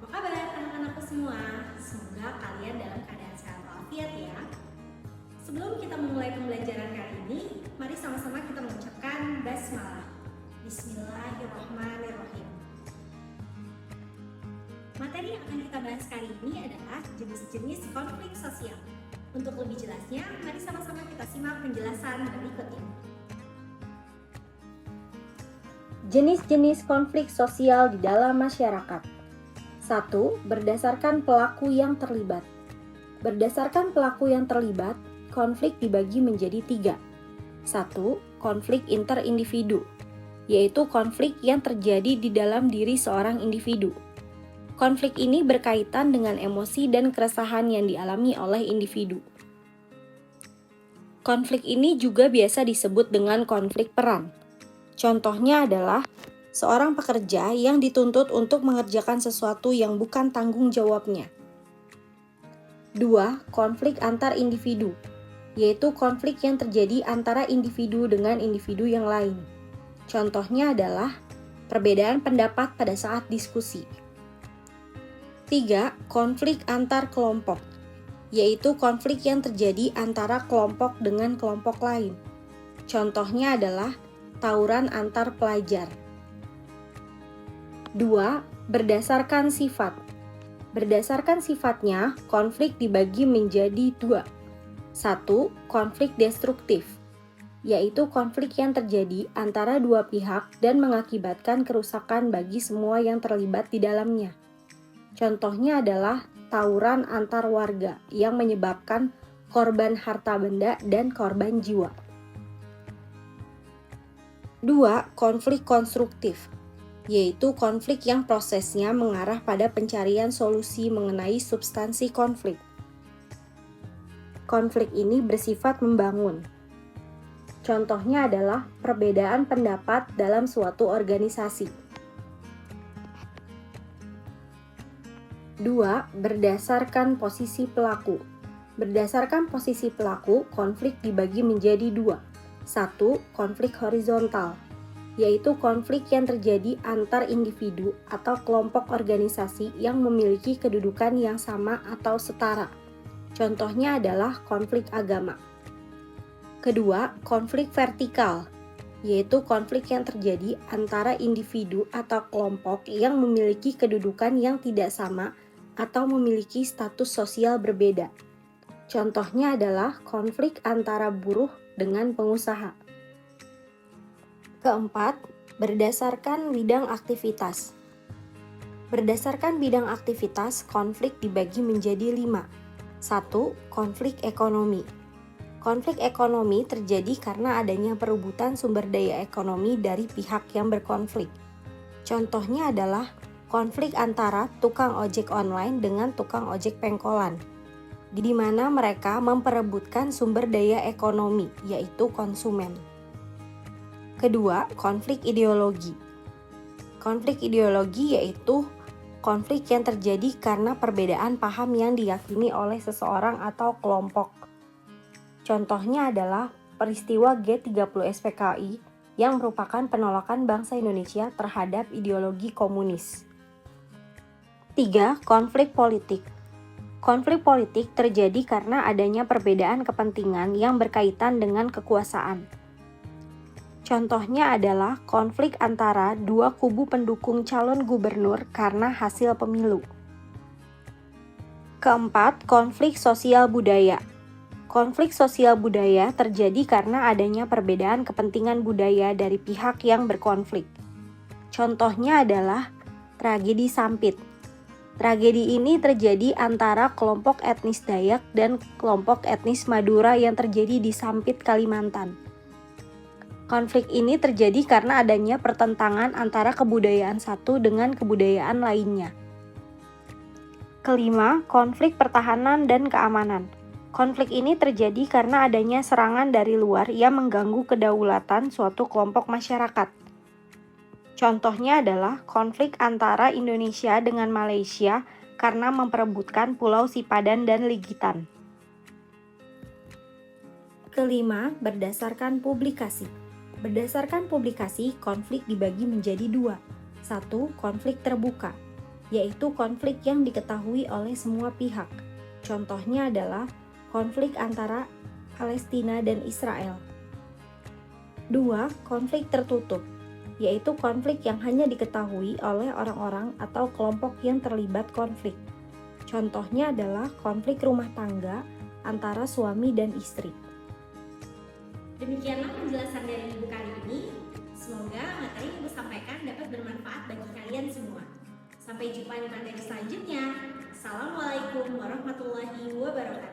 kabar anak-anakku semua? Semoga kalian dalam keadaan sehat walafiat ya. Sebelum kita memulai pembelajaran kali ini, mari sama-sama kita mengucapkan basmalah. Bismillahirrahmanirrahim. Materi yang akan kita bahas kali ini adalah jenis-jenis konflik sosial. Untuk lebih jelasnya, mari sama-sama kita simak penjelasan berikut ini. Jenis-jenis konflik sosial di dalam masyarakat. 1. Berdasarkan pelaku yang terlibat. Berdasarkan pelaku yang terlibat, konflik dibagi menjadi 3. 1. Konflik interindividu, yaitu konflik yang terjadi di dalam diri seorang individu. Konflik ini berkaitan dengan emosi dan keresahan yang dialami oleh individu. Konflik ini juga biasa disebut dengan konflik peran. Contohnya adalah seorang pekerja yang dituntut untuk mengerjakan sesuatu yang bukan tanggung jawabnya. 2. Konflik antar individu, yaitu konflik yang terjadi antara individu dengan individu yang lain. Contohnya adalah perbedaan pendapat pada saat diskusi. 3. Konflik antar kelompok, yaitu konflik yang terjadi antara kelompok dengan kelompok lain. Contohnya adalah tawuran antar pelajar. 2. Berdasarkan sifat. Berdasarkan sifatnya, konflik dibagi menjadi 2. 1. Konflik destruktif, yaitu konflik yang terjadi antara dua pihak dan mengakibatkan kerusakan bagi semua yang terlibat di dalamnya. Contohnya adalah tawuran antar warga yang menyebabkan korban harta benda dan korban jiwa. 2. Konflik konstruktif, yaitu konflik yang prosesnya mengarah pada pencarian solusi mengenai substansi konflik. Konflik ini bersifat membangun. Contohnya adalah perbedaan pendapat dalam suatu organisasi. 2. Berdasarkan posisi pelaku. Berdasarkan posisi pelaku, konflik dibagi menjadi 2. 1. Konflik horizontal, yaitu konflik yang terjadi antar individu atau kelompok organisasi yang memiliki kedudukan yang sama atau setara. Contohnya adalah konflik agama. Kedua, konflik vertikal, yaitu konflik yang terjadi antara individu atau kelompok yang memiliki kedudukan yang tidak sama atau memiliki status sosial berbeda. Contohnya adalah konflik antara buruh dengan pengusaha. Keempat, berdasarkan bidang aktivitas. Berdasarkan bidang aktivitas, konflik dibagi menjadi 5. 1. Konflik ekonomi. Konflik ekonomi terjadi karena adanya perebutan sumber daya ekonomi dari pihak yang berkonflik. Contohnya adalah konflik antara tukang ojek online dengan tukang ojek pengkolan, di mana mereka memperebutkan sumber daya ekonomi, yaitu konsumen. Kedua, konflik ideologi. Konflik ideologi yaitu konflik yang terjadi karena perbedaan paham yang diyakini oleh seseorang atau kelompok. Contohnya adalah peristiwa G30 SPKI yang merupakan penolakan bangsa Indonesia terhadap ideologi komunis. 3. Konflik politik. Konflik politik terjadi karena adanya perbedaan kepentingan yang berkaitan dengan kekuasaan. Contohnya adalah konflik antara dua kubu pendukung calon gubernur karena hasil pemilu. Keempat, konflik sosial budaya. Konflik sosial budaya terjadi karena adanya perbedaan kepentingan budaya dari pihak yang berkonflik. Contohnya adalah tragedi Sampit. Tragedi ini terjadi antara kelompok etnis Dayak dan kelompok etnis Madura yang terjadi di Sampit, Kalimantan. Konflik ini terjadi karena adanya pertentangan antara kebudayaan satu dengan kebudayaan lainnya. Kelima, konflik pertahanan dan keamanan. Konflik ini terjadi karena adanya serangan dari luar yang mengganggu kedaulatan suatu kelompok masyarakat. Contohnya adalah konflik antara Indonesia dengan Malaysia karena memperebutkan Pulau Sipadan dan Ligitan. Kelima, berdasarkan publikasi. Berdasarkan publikasi, konflik dibagi menjadi 2. 1. Konflik terbuka. yaitu konflik yang diketahui oleh semua pihak. Contohnya adalah konflik antara Palestina dan Israel. 2. Konflik tertutup, yaitu konflik yang hanya diketahui oleh orang-orang atau kelompok yang terlibat konflik. Contohnya adalah konflik rumah tangga antara suami dan istri. Demikianlah penjelasan dari Ibu kali ini. Semoga materi yang Ibu sampaikan dapat bermanfaat bagi kalian semua. Sampai jumpa di materi selanjutnya. Assalamualaikum warahmatullahi wabarakatuh.